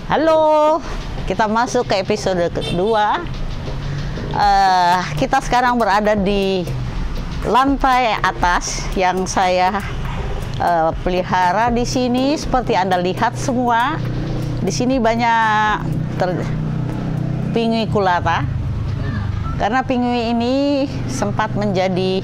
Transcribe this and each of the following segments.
Halo, kita masuk ke episode kedua. Kita sekarang berada di lantai atas yang saya pelihara di sini. Seperti Anda lihat semua, di sini banyak pingui kulata. Karena pingui ini sempat menjadi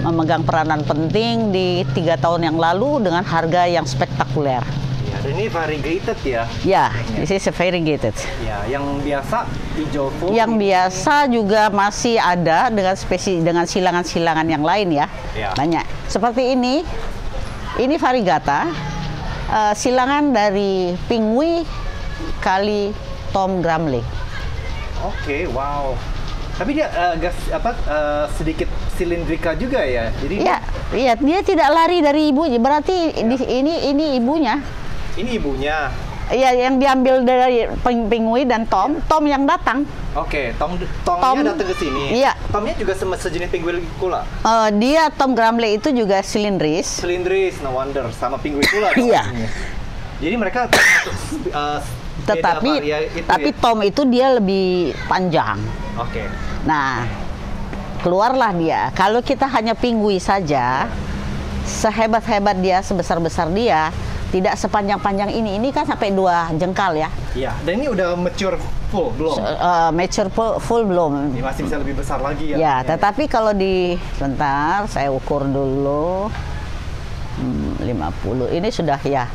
memegang peranan penting di 3 tahun yang lalu dengan harga yang spektakuler. Ya, dan ini variegated ya? Ya, this is a variegated. Ya, yang biasa hijau full. Yang biasa juga masih ada dengan silangan-silangan yang lain ya. Ya. Banyak. Seperti ini variegata, silangan dari pingui kali Tom Gramley. Oke, wow. Tapi dia sedikit silindrika juga ya. Jadi iya, dia tidak lari dari ibunya. Berarti ini ibunya. Ini ibunya. Iya, yang diambil dari pingui dan Tom yang datang. Oke, Tomnya datang ke sini. Iya. Tomnya juga sejenis pingui kula. Dia Tom Gramley itu juga silindris. Silindris, no wonder, sama pingui kula. Iya. Jadi mereka tapi ya? Tom itu dia lebih panjang. Oke. Nah, keluarlah dia. Kalau kita hanya pingui saja, sehebat-hebat dia, sebesar-besar dia, tidak sepanjang-panjang ini. Ini kan sampai 2 jengkal ya. Iya, dan ini udah mature full belum? Mature full belum. Ini masih bisa lebih besar lagi ya? Ya, tetapi kalau sebentar, saya ukur dulu. 50, ini sudah ya.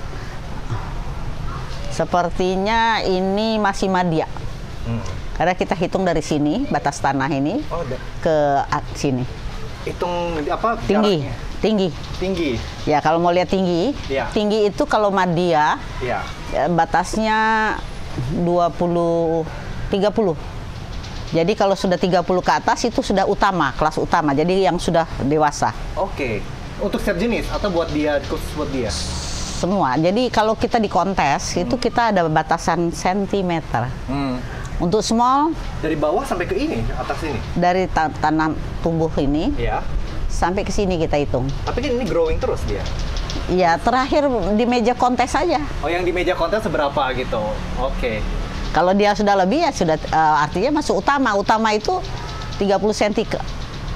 Sepertinya ini masih madya. Karena kita hitung dari sini, batas tanah ini, ke sini. Hitung apa? Tinggi. Jaraknya? Tinggi. Ya, kalau mau lihat tinggi, Ya. Tinggi itu kalau madya, Ya. batasnya 30. Jadi kalau sudah 30 ke atas itu sudah utama, kelas utama. Jadi yang sudah dewasa. Oke. Untuk setiap jenis atau buat dia, khusus buat dia? Semua. Jadi kalau kita di kontes itu kita ada batasan sentimeter. Untuk small dari bawah sampai ke ini, atas ini. dari tanam tumbuh ini Ya. sampai ke sini kita hitung. Tapi kan ini growing terus dia. Iya, terakhir di meja kontes saja. Oh, yang di meja kontes seberapa gitu. Oke. Kalau dia sudah lebih ya sudah artinya masuk utama. Utama itu 30 cm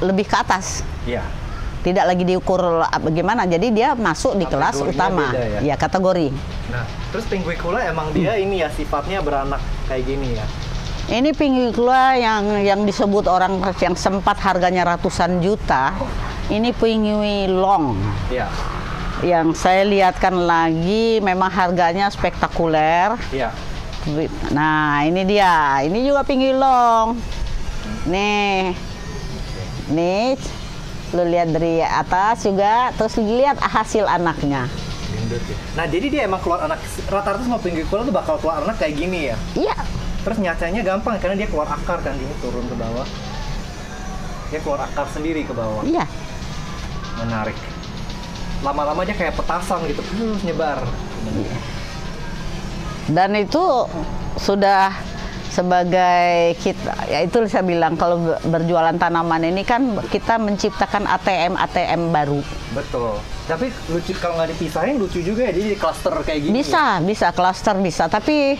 lebih ke atas. Iya. Tidak lagi diukur bagaimana, jadi dia masuk di kelas utama. Beda, ya, kategori. Nah, terus pingui kula emang dia ini ya sifatnya beranak kayak gini ya. Ini pingui kula yang disebut orang yang sempat harganya ratusan juta. Ini pingui long. Iya. Yang saya lihatkan lagi memang harganya spektakuler. Iya. Nah, ini dia. Ini juga pingui long. Nih. Lu lihat dari atas juga, terus lihat hasil anaknya. Nah, jadi dia emang keluar anak, rata-rata semua pingui kula tuh bakal keluar anak kayak gini ya? Iya. Terus nyacanya gampang, karena dia keluar akar kan, gini turun ke bawah. Dia keluar akar sendiri ke bawah. Iya. Menarik. Lama-lama dia kayak petasan gitu, terus nyebar. Iya. Dan itu sudah sebagai kita, ya itu saya bilang kalau berjualan tanaman ini kan kita menciptakan ATM baru. Betul. Tapi lucu kalau nggak dipisahin lucu juga ya, jadi cluster kayak gini. Bisa cluster bisa. Tapi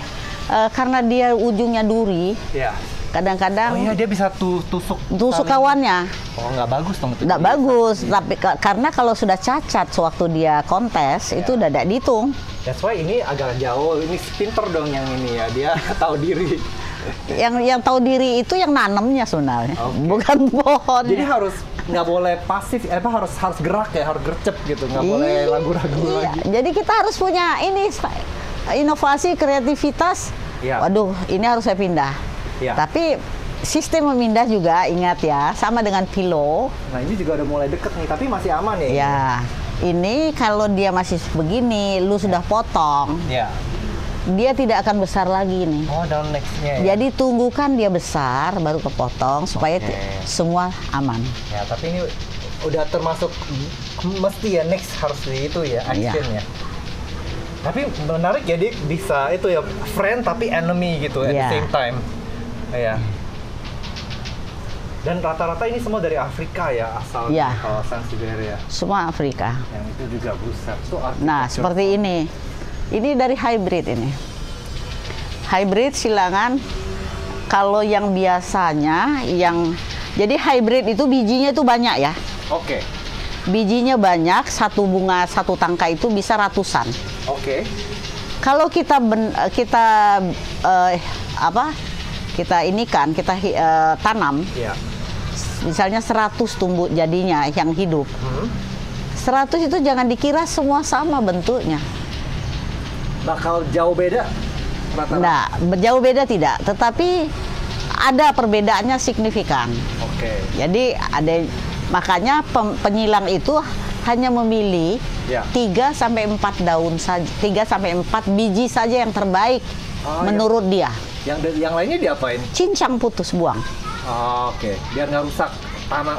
karena dia ujungnya duri, ya. Kadang-kadang. Oh iya, dia bisa tusuk kawannya. Oh, nggak bagus dong. Nggak bagus. Tapi karena kalau sudah cacat sewaktu dia kontes itu udah tidak dihitung. That's why ini agak jauh. Ini pinter dong yang ini ya. Dia tahu diri. Yang tahu diri itu yang nanamnya sebenarnya, bukan pohon. Jadi nggak boleh pasif, harus gerak ya, harus gercep gitu, nggak boleh ragu-ragu lagi. Jadi kita harus punya ini inovasi, kreativitas. Waduh, ini harus saya pindah. Tapi sistem memindah juga ingat ya, sama dengan pilo. Nah, ini juga udah mulai deket nih, tapi masih aman ya? Ya, ini kalau dia masih begini, lu sudah potong. Ya. Dia tidak akan besar lagi nih. Oh, down next-nya ya? Jadi tunggukan dia besar, baru kepotong supaya semua aman. Ya, tapi ini udah termasuk mesti ya next harus di itu ya, action ya. Tapi menarik ya, dia bisa itu ya, friend tapi enemy gitu at the same time. Ya. Dan rata-rata ini semua dari Afrika ya, asal kawasan Siberia. Semua Afrika. Yang itu juga buset. Nah, seperti ini. Ini dari hybrid ini. Hybrid silangan. Kalau yang biasanya, jadi hybrid itu bijinya itu banyak ya. Oke. Bijinya banyak, satu bunga satu tangkai itu bisa ratusan. Oke. Kalau kita tanam, Iya. misalnya 100 tumbuh jadinya yang hidup. 100 itu jangan dikira semua sama bentuknya. Bakal jauh beda? Nah, jauh beda tidak, tetapi ada perbedaannya signifikan. Oke. Jadi makanya penyilang itu hanya memilih Ya. 3 sampai 4 daun saja, 3 sampai 4 biji saja yang terbaik menurut dia. Yang lainnya diapain? Cincang, putus, buang. Oke, biar nggak rusak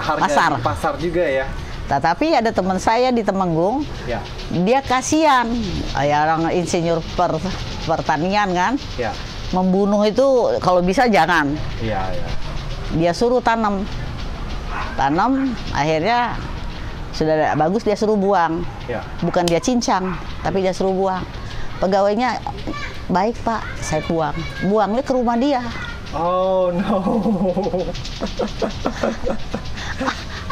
harga Pasar. di pasar juga ya. Tetapi ada teman saya di Temenggung, Ya. dia kasihan, ya orang insinyur pertanian kan, Ya. membunuh itu kalau bisa jangan. Iya, iya. Dia suruh tanam, akhirnya sudah bagus dia suruh buang. Ya. Bukan dia cincang, tapi dia suruh buang. Pegawainya, baik Pak, saya buang. Buangnya ke rumah dia. Oh no.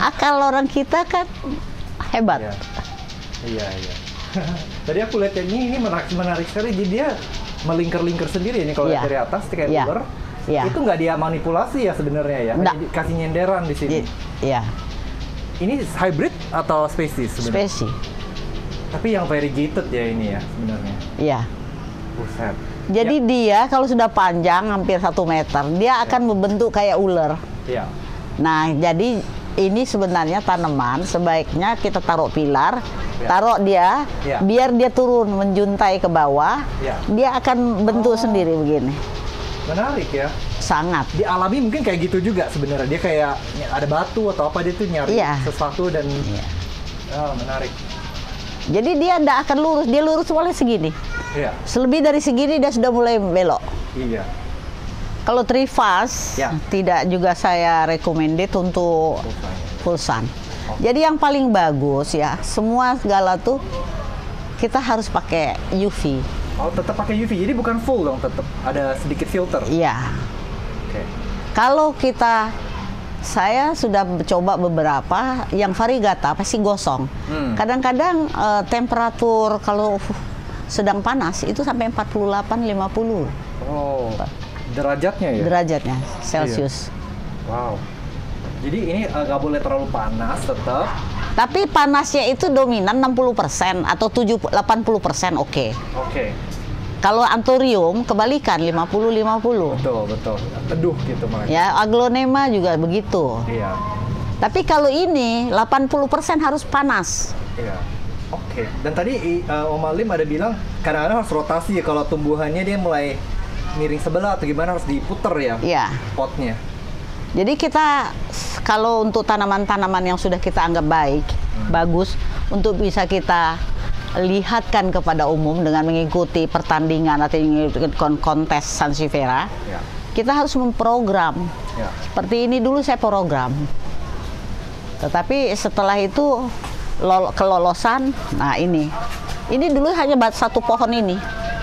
Akal orang kita kan hebat. Iya. Iya, iya. Tadi aku lihat ini menarik sekali. Jadi dia melingkar-lingkar sendiri ini kalau Iya. dari atas kayak Iya. ular. Iya. Itu nggak dia manipulasi ya sebenarnya ya. Nggak. Kasih nyenderan di sini. Iya, Ini hybrid atau species sebenarnya? spesi. Tapi yang variegated ya ini ya sebenarnya. Iya. Buset. Jadi dia kalau sudah panjang hampir 1 meter, dia akan membentuk kayak ular. Iya. Nah, jadi ini sebenarnya tanaman sebaiknya kita taruh pilar, Ya. taruh dia, Ya. biar dia turun menjuntai ke bawah, Ya. dia akan bentuk sendiri begini. Menarik ya. Sangat. Di alami mungkin kayak gitu juga sebenarnya. Dia kayak ada batu atau apa dia tuh nyari Iya. sesuatu dan Iya. oh, menarik. Jadi dia tidak akan lurus, dia lurus mulai segini. Iya. Selebih dari segini dia sudah mulai belok. Iya. Kalau trifas Ya. tidak juga saya recommended untuk full sun. Jadi yang paling bagus ya, semua segala tuh kita harus pakai UV. Oh, tetap pakai UV. Jadi bukan full dong, tetap ada sedikit filter. Iya. Oke. Kalau saya sudah coba beberapa yang variegata pasti gosong. Kadang-kadang temperatur kalau sedang panas itu sampai 48-50 Oh, derajatnya ya? derajatnya Celcius. Wow. Jadi ini nggak boleh terlalu panas tetap. Tapi panasnya itu dominan 60% atau 80% oke. Oke. Kalau anthurium kebalikan 50-50. Betul, betul. Teduh gitu makanya. Ya, aglonema juga begitu. Iya. Tapi kalau ini 80% harus panas. Iya. Oke. Dan tadi Om Alim ada bilang kadang-kadang harus rotasi ya kalau tumbuhannya dia mulai miring sebelah atau gimana harus diputer ya Ya. potnya. Jadi kita kalau untuk tanaman-tanaman yang sudah kita anggap baik, bagus untuk bisa kita lihatkan kepada umum dengan mengikuti pertandingan atau mengikuti kontes Sansevieria, Ya. kita harus memprogram. Ya. Seperti ini dulu saya program. Tetapi setelah itu kelolosan, nah ini dulu hanya satu pohon ini.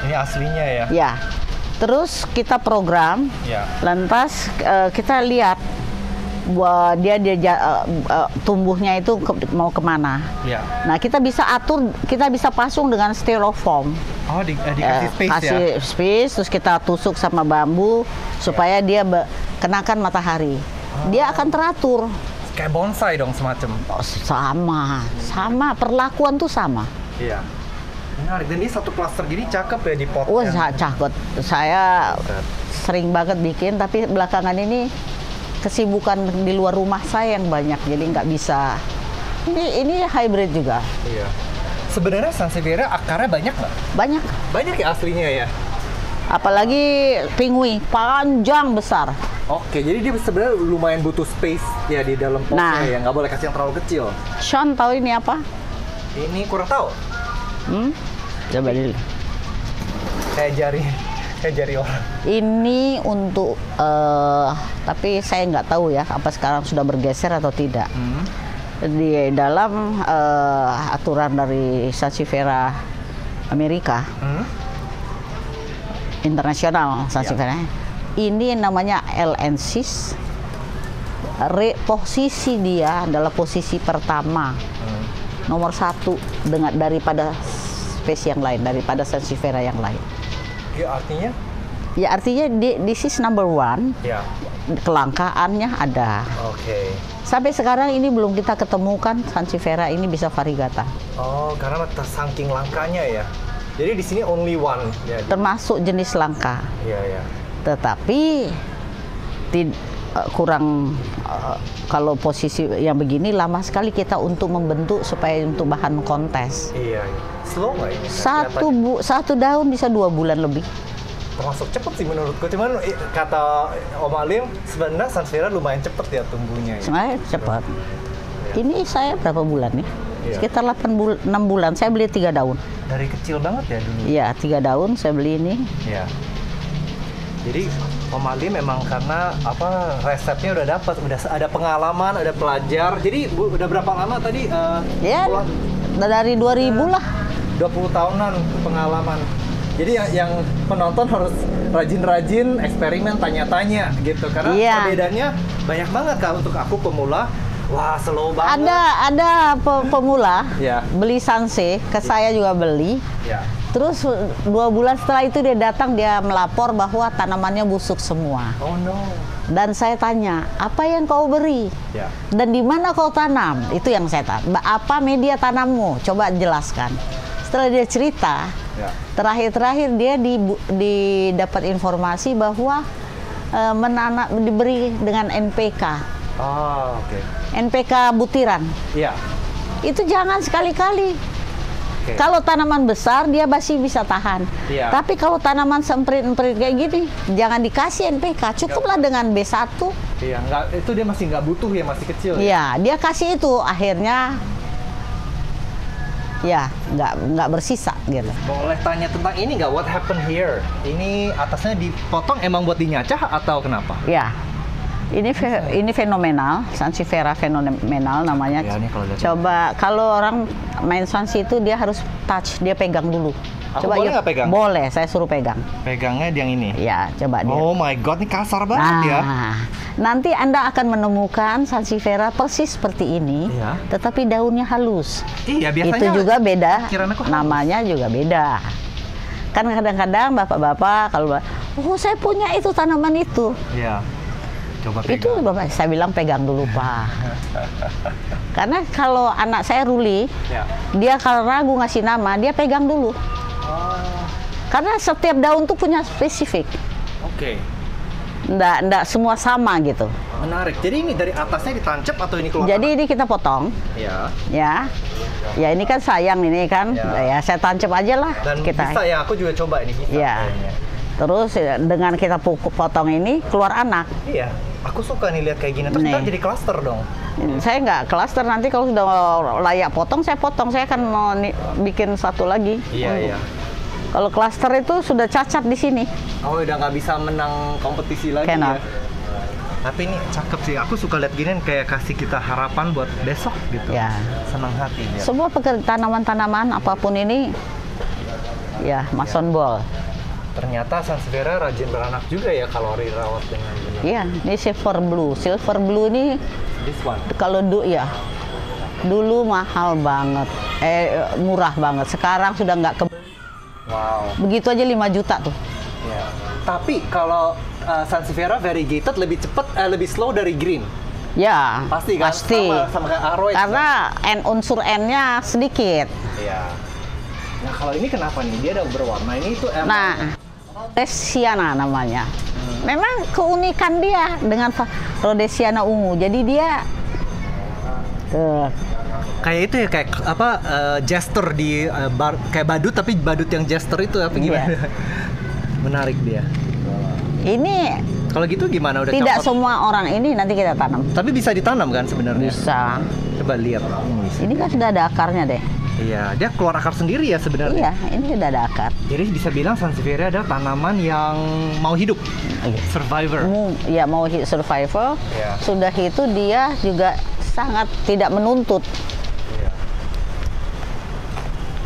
Ini aslinya ya. Ya. Terus kita program, Ya. lantas kita lihat bahwa dia tumbuhnya itu mau kemana. Ya. Nah kita bisa atur, kita bisa pasung dengan styrofoam. Oh, dikasih space Kasih ya. space, terus kita tusuk sama bambu supaya dia kenakan matahari. Dia akan teratur. Kayak bonsai dong semacam. Oh, sama perlakuan tuh sama. Iya. Menarik. Dan ini satu klaster gini cakep ya di potnya. Wah, cakep. Saya sering banget bikin, tapi belakangan ini kesibukan di luar rumah saya yang banyak, jadi nggak bisa. Ini hybrid juga. Iya. Sebenarnya Sansevieria akarnya banyak nggak? Banyak. Banyak ya aslinya ya. Apalagi pingui, panjang besar. Oke, jadi dia sebenarnya lumayan butuh space ya di dalam potnya Nah. ya, nggak boleh kasih yang terlalu kecil. Sean tahu ini apa? Ini kurang tahu. Coba dulu. Kayak jari orang. Ini untuk, tapi saya nggak tahu ya, apa sekarang sudah bergeser atau tidak. Di dalam aturan dari Sansevieria Amerika, internasional sansevieria. Ini namanya L-ensis. Posisi dia adalah posisi pertama, nomor 1 daripada spesies yang lain, daripada sansevieria yang lain. Ya artinya? Ya artinya this is number 1. Ya. Kelangkaannya ada. Oke. Sampai sekarang ini belum kita ketemukan sansevieria ini bisa variegata. Oh, karena saking langkanya ya. Jadi di sini only one. Ya. Termasuk jenis langka. Iya, ya. Tetapi kurang kalau posisi yang begini lama sekali kita untuk membentuk supaya untuk bahan kontes. Iya, iya. Slow nggak ini? Satu daun bisa 2 bulan lebih. Termasuk cepet sih menurutku. Cuman kata Om Alim sebenarnya sansevieria lumayan cepet ya tumbuhnya. Ya. Sebenarnya cepat. Ya. Ini saya berapa bulan nih? Iya. Sekitar 6 bulan. Saya beli 3 daun. Dari kecil banget ya dulu. Iya, 3 daun saya beli ini. Iya. Jadi Om Ali memang karena resepnya udah dapat, udah ada pengalaman, ada pelajar. Jadi udah berapa lama tadi? Ya, dari 2000 lah. 20 tahunan pengalaman. Jadi yang penonton harus rajin-rajin eksperimen, tanya-tanya gitu. Karena perbedaannya banyak banget Kak untuk aku pemula. Wah, slow banget. Ada pemula beli sanse, ke saya juga beli. Ya. Terus 2 bulan setelah itu dia datang, dia melapor bahwa tanamannya busuk semua. Oh no. Dan saya tanya, apa yang kau beri? Ya. Dan di mana kau tanam? Itu yang saya tanya. Apa media tanammu? Coba jelaskan. Setelah dia cerita, terakhir dia didapat informasi bahwa diberi dengan NPK. Oh, oke. NPK butiran. Iya. Itu jangan sekali-kali. Kalau tanaman besar dia masih bisa tahan. Iya. Tapi kalau tanaman semprit-emprit kayak gini, jangan dikasih NPK. Cukuplah dengan B1. Iya, itu dia masih nggak butuh ya, masih kecil. Iya, dia kasih itu akhirnya ya nggak bersisa gitu. Boleh tanya tentang ini nggak? What happened here? Ini atasnya dipotong emang buat dinyacah atau kenapa? Ya. Ini fenomenal, sansevieria fenomenal namanya. Ya, ini kalau coba kalau orang main sansi itu dia harus touch, dia pegang dulu. Aku Coba boleh nggak pegang? Boleh, saya suruh pegang. Pegangnya yang ini? Ya, coba dia. Oh my god, ini kasar banget ya. Nanti Anda akan menemukan sansevieria persis seperti ini, tetapi daunnya halus. Iya, biasanya. Itu juga beda, aku namanya juga beda. Kan kadang-kadang bapak-bapak kalau, oh saya punya itu tanaman itu. Iya. Coba pegang. Itu bapak, saya bilang pegang dulu Pak. Karena kalau anak saya Ruli, dia kalau ragu ngasih nama, dia pegang dulu. Karena setiap daun tuh punya spesifik. Oke. Nggak semua sama gitu. Menarik. Jadi ini dari atasnya ditancap atau ini keluar? Jadi ini kita potong. Iya. Ya ini kan sayang ini kan. Ya saya tancap aja lah. Dan bisa ya, aku juga coba ini bisa. Ya. Terus dengan kita potong ini keluar anak. Iya. Aku suka nih lihat kayak gini. Terus kita jadi klaster dong. Saya nggak klaster, nanti kalau sudah layak potong. Saya akan mau bikin satu lagi. Iya. Kalau klaster itu sudah cacat di sini. Oh, udah nggak bisa menang kompetisi lagi ya. Tapi ini cakep sih. Aku suka lihat gini kayak kasih kita harapan buat besok gitu. Ya. Senang hati ya. Semua tanaman-tanaman apapun ini, ya mason ball. Ternyata sansevieria rajin beranak juga ya kalau dirawat dengan benar. Iya, ini silver blue. Silver blue ini This one. kalau dulu mahal banget, murah banget. Sekarang sudah nggak Wow. begitu aja 5 juta tuh. Ya. Tapi kalau sansevieria variegated lebih cepat, lebih slow dari green. Ya, Pasti kan? pasti. Sama kayak aroid. Karena unsur N-nya sedikit. Iya. Nah kalau ini kenapa nih? Dia ada berwarna ini itu emang. Nah, Rhodesiana namanya. Memang keunikan dia dengan Rhodesiana ungu. Jadi dia kayak itu ya, kayak apa jester di kayak badut, tapi badut yang jester itu apa gimana? Menarik dia. Ini kalau gitu gimana, udah tidak copot? semua orang ini nanti kita tanam. Tapi bisa ditanam kan sebenarnya? Bisa. Coba lihat. Ini kan sudah ada akarnya deh. Iya, dia keluar akar sendiri ya sebenarnya. Iya, ini sudah ada akar. Jadi bisa bilang sansevieria adalah tanaman yang mau hidup, survivor. Ya, mau survival. Iya. Sudah itu dia juga sangat tidak menuntut. Iya.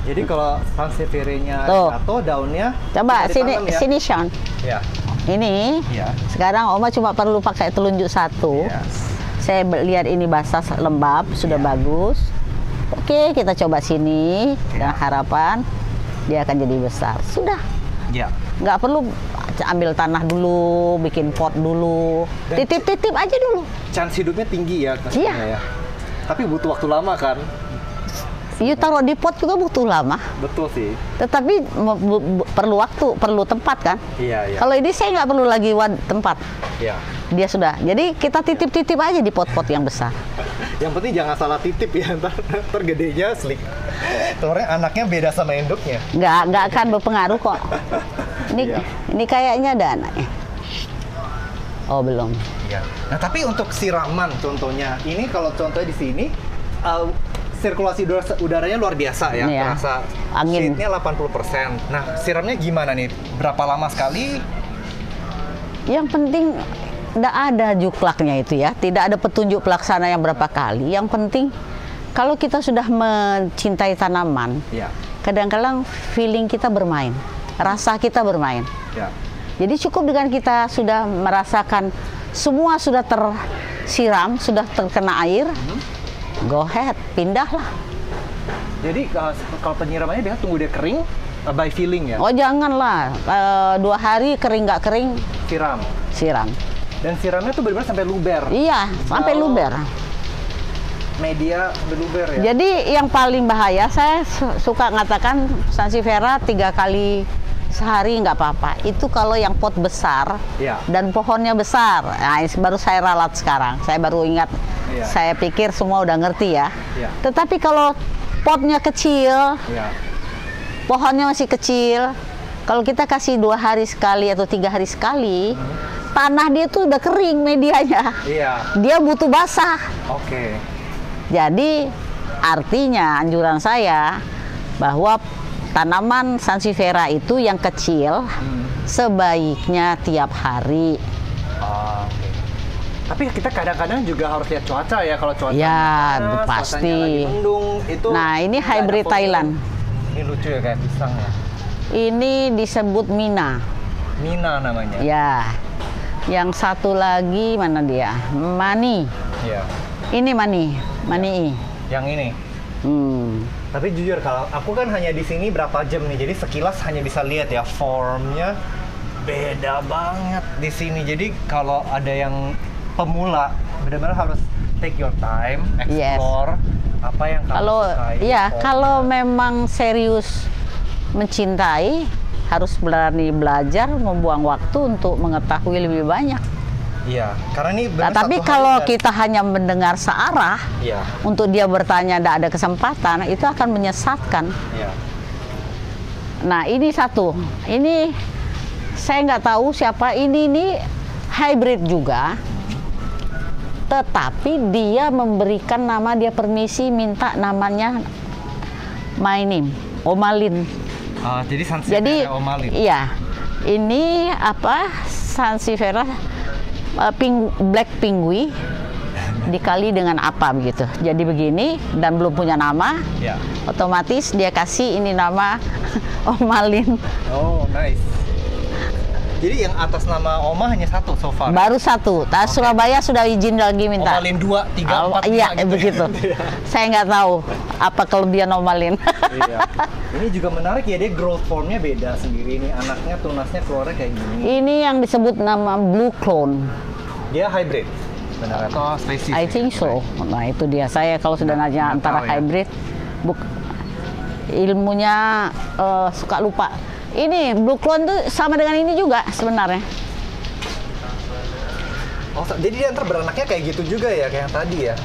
Jadi kalau sansevieria-nya Tuh. jatuh, daunnya Coba bisa sini ditanam ya? sini Sean. Ya. Ini. Ya. Sekarang Oma cuma perlu pakai telunjuk satu. Ya. Saya lihat ini basah lembab, sudah bagus. Oke, kita coba sini dengan harapan dia akan jadi besar. Sudah. Ya. Nggak perlu ambil tanah dulu, bikin pot dulu. Dan- Titip-titip aja dulu. Chance hidupnya tinggi ya. Iya. Ya. Tapi butuh waktu lama kan? You taruh di pot juga butuh lama. Betul sih. Tetapi perlu waktu, perlu tempat kan? Iya, iya. Kalau ini saya nggak perlu lagi tempat. Iya. Dia sudah. Jadi kita titip-titip aja di pot-pot yang besar. Yang penting jangan salah titip ya, ntar gedenya slik. Telurnya anaknya beda sama induknya. Nggak akan berpengaruh kok. Ini Iya. ini kayaknya ada anaknya. Oh belum. Iya. Nah tapi untuk siraman contohnya, ini kalau contohnya di sini sirkulasi udaranya luar biasa ya, Iya. terasa Angin. sheetnya 80%. Nah siramnya gimana nih? Berapa lama sekali? Yang penting tidak ada juklaknya itu ya, tidak ada petunjuk pelaksana yang berapa kali. Yang penting kalau kita sudah mencintai tanaman, Ya. kadang-kadang feeling kita bermain, rasa kita bermain. Ya. Jadi cukup dengan kita sudah merasakan semua sudah tersiram, sudah terkena air, go ahead, pindahlah. Jadi kalau penyiramannya dia tunggu dia kering by feeling ya, Oh janganlah, 2 hari kering nggak kering, siram. siram. Dan siramnya tuh benar-benar sampai luber. Iya, sampai Kalau- luber. Media beluber ya. Jadi yang paling bahaya, saya suka ngatakan sansevieria 3 kali sehari nggak apa-apa. Itu kalau yang pot besar Iya. dan pohonnya besar. Nah, ini baru saya ralat sekarang. Saya baru ingat. Iya. Saya pikir semua udah ngerti ya. Iya. Tetapi kalau potnya kecil, Ya. pohonnya masih kecil, kalau kita kasih 2 hari sekali atau 3 hari sekali, tanah dia tuh udah kering medianya. Iya. Dia butuh basah. Oke. Jadi artinya anjuran saya bahwa tanaman sansevieria itu yang kecil sebaiknya tiap hari. Oke. Tapi kita kadang-kadang juga harus lihat cuaca ya, kalau cuaca Ya, panas, pasti. cuacanya lagi mendung itu. Nah, ini nggak ada hybrid foto. Thailand. Ini lucu ya, kayak pisang ya. Ini disebut Mina. Mina namanya. Ya. Yang satu lagi mana dia? Mani. Iya. Ini Mani. Mani. Yang ini. Hmm. Tapi jujur kalau aku kan hanya di sini berapa jam nih, jadi sekilas hanya bisa lihat ya formnya beda banget di sini. Jadi kalau ada yang pemula benar-benar harus take your time, explore apa yang kamu Kalau sukai. ya, formnya. kalau memang serius mencintai, harus berani belajar, membuang waktu untuk mengetahui lebih banyak. Iya, karena ini Nah, benar tapi satu kalau hari kita hanya mendengar searah, Iya, untuk dia bertanya tidak ada kesempatan, itu akan menyesatkan. iya. Nah, ini satu. Ini saya nggak tahu siapa ini hybrid juga. Tetapi dia memberikan nama, dia permisi minta namanya my name, Omalin. Jadi Jadi sansevieria omalin. iya. Ini apa? Sansevieria black pingui dikali dengan apa begitu. Jadi begini dan belum punya nama, Ya. otomatis dia kasih ini nama Omalin. Oh, nice. Jadi yang atas nama Oma hanya satu so far. Baru satu. Surabaya sudah izin lagi minta. Omalin 2, 3, 4, Iya, 5 gitu. begitu. Saya nggak tahu apa kelebihan Omalin. Iya. Ini juga menarik ya, dia growth formnya beda sendiri nih. Anaknya tunasnya keluarnya kayak gini. Ini yang disebut nama blue clone. Dia hybrid. Benar atau spesies? I think so. Nah itu dia. Saya kalau sudah nanya nggak antara tahu ya. hybrid, ilmunya suka lupa. Ini blue clone tuh sama dengan ini juga sebenarnya. Oh, jadi dia ntar beranaknya kayak gitu juga ya, kayak yang tadi ya.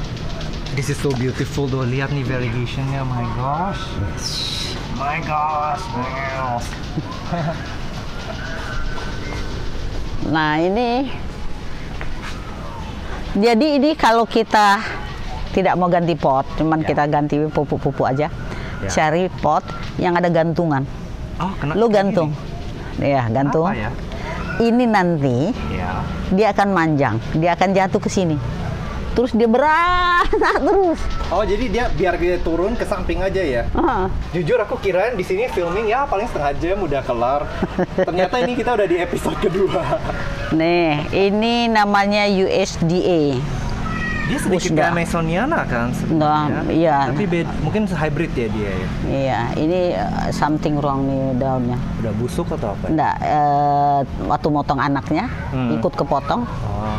This is so beautiful tuh, lihat nih variegationnya, my gosh. My gosh, wow. Nah ini, jadi ini kalau kita tidak mau ganti pot, cuman Ya. kita ganti pupuk-pupuk aja, Ya. cari pot yang ada gantungan. Oh, kena Lu kayak gantung, ya gantung. Apa ya? Ini nanti Ya. dia akan manjang, dia akan jatuh ke sini. terus dia beranak terus. Oh, jadi dia biar dia turun ke samping aja ya? Jujur aku kirain di sini filming ya paling setengah jam udah kelar. Ternyata ini kita udah di episode kedua. Nih, ini namanya USDA. Dia sedikit kayak Amazoniana kan sebenarnya. Iya. Tapi mungkin hybrid ya dia ya? Iya, ini something wrong nih daunnya. Udah busuk atau apa? Enggak, waktu motong anaknya ikut kepotong.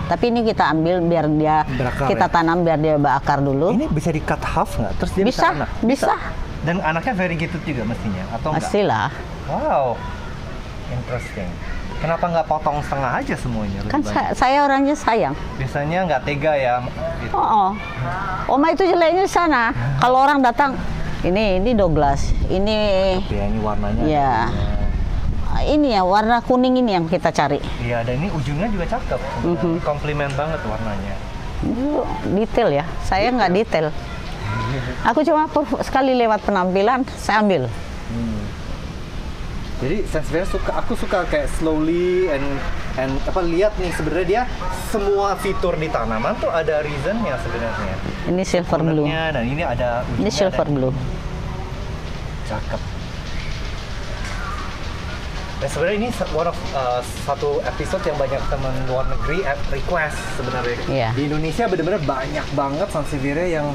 Tapi ini kita ambil biar dia berakar, kita tanam biar dia berakar dulu. Ini bisa di cut half nggak? Terus dia bisa anak? Bisa. Dan anaknya variegated juga mestinya atau enggak? Pastilah. Wow, interesting. Kenapa nggak potong setengah aja semuanya? Kan saya orangnya sayang. Biasanya nggak tega ya. Gitu. Oma itu jeleknya di sana. Kalau orang datang, ini Douglas, ini. Tapi ya, ini warnanya. Ya. Ini ya warna kuning ini yang kita cari. Iya, dan ini ujungnya juga cakep. Komplimen banget warnanya. Detail ya. Saya nggak detail. Aku cuma sekali lewat penampilan, saya ambil. Jadi Sansevieria aku suka kayak slowly and apa lihat nih sebenarnya dia semua fitur di tanaman tuh ada reasonnya sebenarnya. Ini silver blue. Dan ini ada. Ini silver blue. Cakep. Dan sebenarnya ini satu episode yang banyak teman luar negeri request sebenarnya. Yeah. Di Indonesia benar-benar banyak banget Sansevieria yang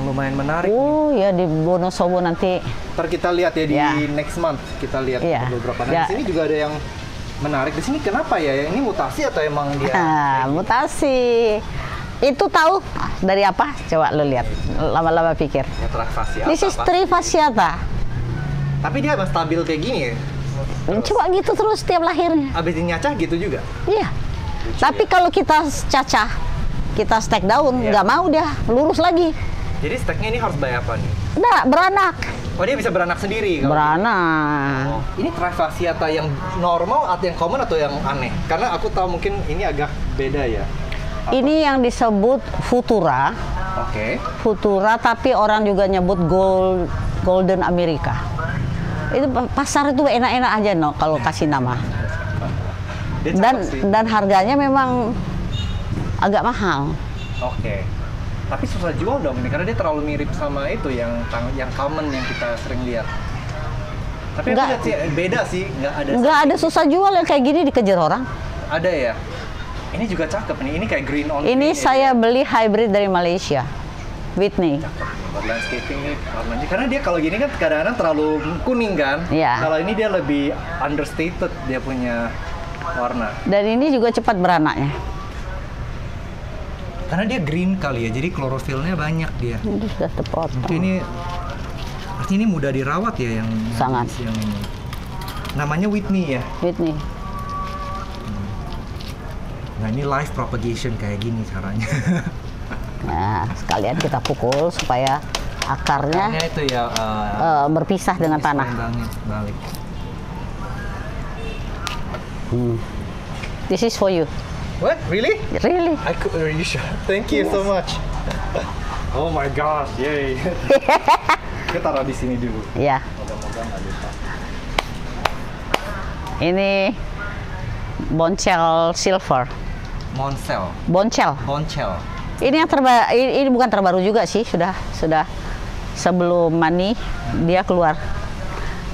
lumayan menarik. Oh ya di Wonosobo nanti. Ntar kita lihat ya di next month kita lihat beberapa. Nah di sini juga ada yang menarik. Di sini kenapa ya? Ini mutasi atau emang dia? Mutasi. Itu tahu dari apa? Coba lo lihat. Lama-lama pikir. Ya, Trifasciata. This is Trifasciata. Tapi dia emang stabil kayak gini ya? Coba gitu terus tiap lahirnya. Abis dinyacah gitu juga? Iya. Tapi kalau kita cacah, kita stek daun, nggak mau dia lurus lagi. Jadi steknya ini harus bayar apa nih? Nggak, beranak. Oh dia bisa beranak sendiri? Beranak. Ini Trifasciata yang normal atau yang common atau yang aneh? Karena aku tahu mungkin ini agak beda ya. Ini yang disebut Futura. Oke. Futura, tapi orang juga nyebut Golden America. Itu pasar itu enak-enak aja kalau kasih nama. Dan harganya memang agak mahal. Oke. Tapi susah jual dong ini karena dia terlalu mirip sama itu yang common yang kita sering lihat. Tapi aku lihat sih beda sih, nggak ada susah jual yang kayak gini dikejar orang. Ada ya. Ini juga cakep nih. Ini kayak green on. Ini saya beli hybrid dari Malaysia. Whitney. Buat landscaping nih warnanya. Karena dia kalau gini kan kadang-kadang terlalu kuning kan. Iya. Kalau ini dia lebih understated dia punya warna. Dan ini juga cepat beranaknya. Karena dia green kali ya, jadi klorofilnya banyak dia. Ini sudah terpotong. Artinya ini mudah dirawat ya yang sangat. Yang ini. Namanya Whitney ya. Whitney. Nah ini live propagation kayak gini caranya. Nah sekalian kita pukul supaya akarnya itu ya berpisah dengan tanah. Balik. This is for you. What? Really? Really? Are you sure? Thank you so much. Oh my gosh, yay. Kita taruh di sini dulu. Iya. Moga-moga nggak lupa. Ini Boncel Silver. Boncel. Ini yang ini bukan terbaru juga sih, sudah sebelum Mani dia keluar.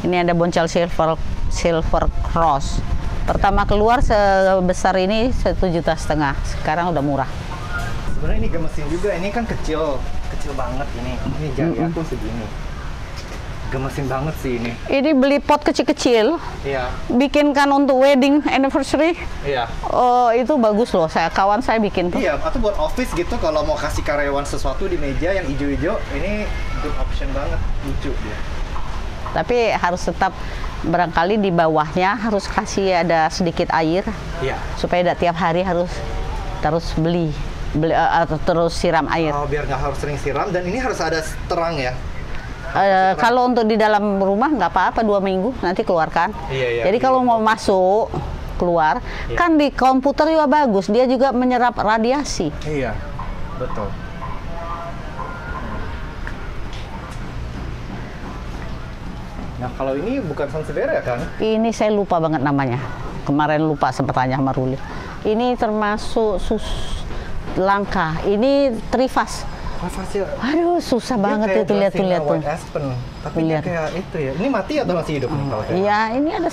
Ini ada Boncel Silver Cross. Pertama keluar sebesar ini 1,5 juta. Sekarang udah murah. Sebenarnya ini gemesin juga. Ini kan kecil banget ini. Ini jari aku segini. Gemesin banget sih ini. Ini beli pot kecil-kecil. Iya. Bikinkan untuk wedding anniversary. Iya. Oh itu bagus loh. Kawan saya bikin tuh. Iya. Atau buat office gitu kalau mau kasih karyawan sesuatu di meja yang hijau-hijau, ini good option banget. Lucu dia. Tapi harus tetap barangkali di bawahnya harus kasih ada sedikit air. Iya. Supaya tidak tiap hari harus terus beli atau terus siram air. Oh biar nggak harus sering siram dan ini harus ada terang ya. Kalau untuk di dalam rumah nggak apa-apa 2 minggu nanti keluarkan. Iya, jadi kalau mau masuk keluar kan di komputer juga bagus, dia juga menyerap radiasi. Iya, betul. Nah kalau ini bukan Sansevieria kan? Ini saya lupa banget namanya. Kemarin lupa sempat tanya sama Ruli. Ini termasuk langka. Ini trifas. Aduh, susah banget itu, lihat tuh. White Aspen. Tapi dia kayak itu ya. Ini mati atau masih hidup nih kalau kayak? Iya, ini ada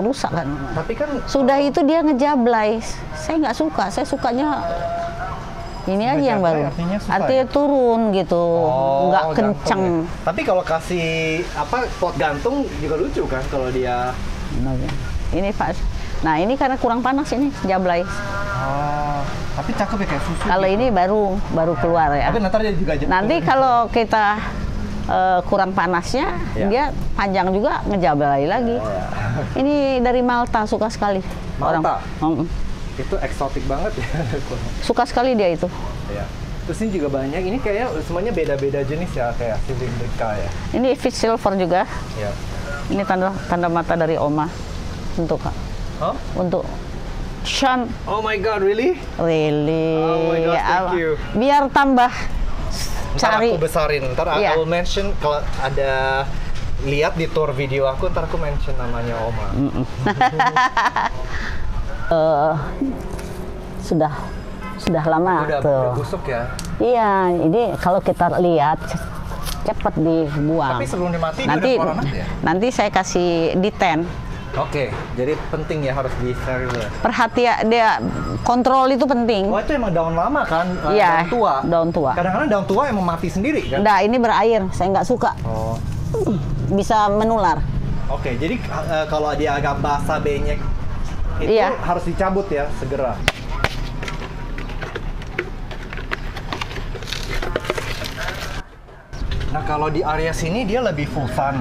rusak kan. Tapi kan sudah itu dia ngejablay. Saya nggak suka. Saya sukanya ini aja yang baru. Artinya turun gitu, nggak kenceng. Ya. Tapi kalau kasih pot gantung juga lucu kan kalau dia. Ini Pak. Nah ini karena kurang panas ini jablay. Tapi cakep ya kayak susu. Kalau ini baru keluar ya. Tapi nanti kalau kita kurang panasnya, dia panjang juga ngejablay lagi. Ini dari Malta, suka sekali. Malta? Itu eksotik banget ya. Suka sekali dia itu. Ya. Terus ini juga banyak, ini kayak semuanya beda-beda jenis ya, kayak silindrika ya. Ini fish silver juga. Ya. Ini tanda mata dari Oma untuk untuk Sean. Oh my god, really? Really. Oh my god, thank you. Biar tambah cari. Ntar aku besarin, ntar I will mention kalau ada lihat di tour video aku, ntar aku mention namanya Oma. Sudah lama udah busuk ya? Iya, ini kalau kita lihat cepat dibuang. Tapi sebelum dimati nanti saya kasih di tent. Oke, jadi penting ya harus di-steril ya. Perhatian dia kontrol itu penting. Oh, itu emang daun lama kan? Iya, daun tua. Daun tua. Kadang-kadang daun tua emang mati sendiri kan? Nah, ini berair, saya nggak suka. Bisa menular. Oke, jadi kalau dia agak basah benyek itu harus dicabut ya segera. Nah, kalau di area sini dia lebih full sun.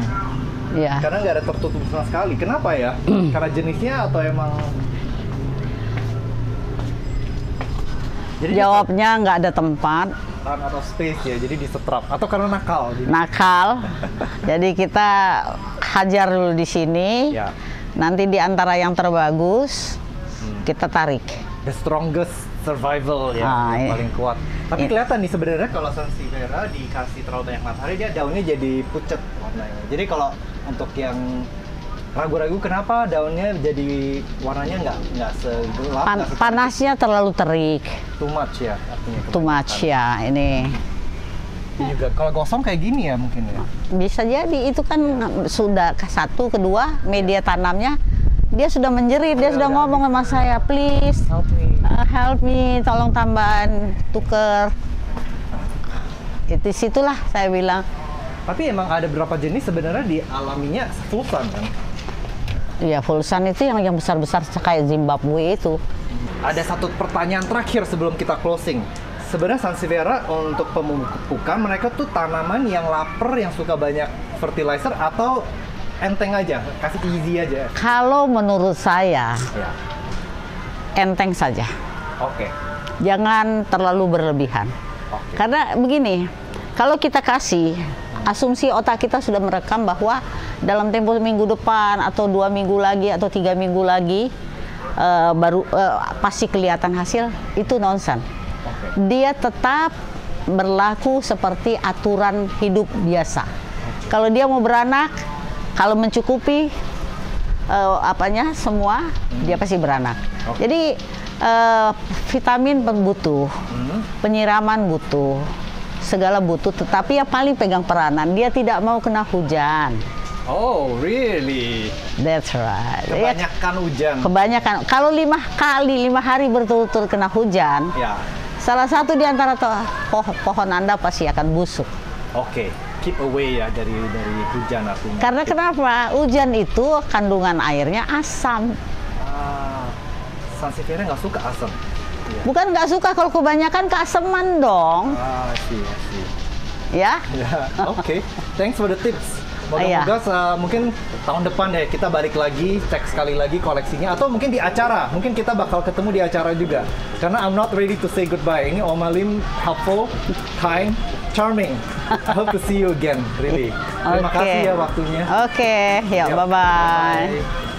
Iya. Karena nggak ada tertutup sama sekali. Kenapa ya? Karena jenisnya atau emang? Jadi jawabnya nggak ada tempat. Atau space ya, jadi disetrap. Atau karena nakal? Nakal. Jadi kita hajar dulu di sini. Ya. Nanti di antara yang terbagus kita tarik. The strongest survival ya, yang paling kuat. Tapi kelihatan nih sebenarnya kalau Sansevieria dikasih terlalu banyak matahari, dia daunnya jadi pucat warnanya. Jadi kalau untuk yang ragu-ragu kenapa daunnya jadi warnanya nggak segelap, panasnya terlalu terik. Too much ya artinya. Too much ya ini. Juga kalau gosong kayak gini ya mungkin ya. Bisa jadi itu kan sudah satu, kedua media tanamnya dia sudah menjerit, dia sudah ngomong sama saya, please help me, tolong tambahan, tuker. Itu situlah saya bilang. Tapi emang ada berapa jenis sebenarnya di alaminya full sun kan? Iya, full sun itu yang besar-besar kayak Zimbabwe itu. Ada satu pertanyaan terakhir sebelum kita closing. Sebenarnya Sansevieria untuk pemupukan mereka tuh tanaman yang lapar, yang suka banyak fertilizer atau enteng aja, kasih easy aja? Kalau menurut saya, enteng saja. Oke. Jangan terlalu berlebihan. Karena begini, kalau kita kasih, asumsi otak kita sudah merekam bahwa dalam tempo minggu depan atau 2 minggu lagi atau 3 minggu lagi baru pasti kelihatan hasil, itu nonsense. Dia tetap berlaku seperti aturan hidup biasa. Kalau dia mau beranak, kalau mencukupi semua, dia pasti beranak. Jadi vitamin butuh, penyiraman butuh, segala butuh. Tetapi yang paling pegang peranan, dia tidak mau kena hujan. Oh, really? That's right. Kebanyakan hujan. Kebanyakan. Kalau 5 hari berturut-turut kena hujan, salah satu di antara pohon Anda pasti akan busuk. Oke. Keep away ya dari hujan artinya. Karena kenapa? Hujan itu kandungan airnya asam. Sansevieria nggak suka asam. Bukan nggak suka, kalau kebanyakan keasaman dong. Sih. Ya. Oke. Thanks for the tips. Moga-moga mungkin tahun depan ya kita balik lagi, cek sekali lagi koleksinya, atau mungkin di acara, mungkin kita bakal ketemu di acara juga. Karena I'm not ready to say goodbye. Ini Oma Lim helpful, kind, charming. I hope to see you again, really. Terima kasih ya waktunya. Oke, bye-bye.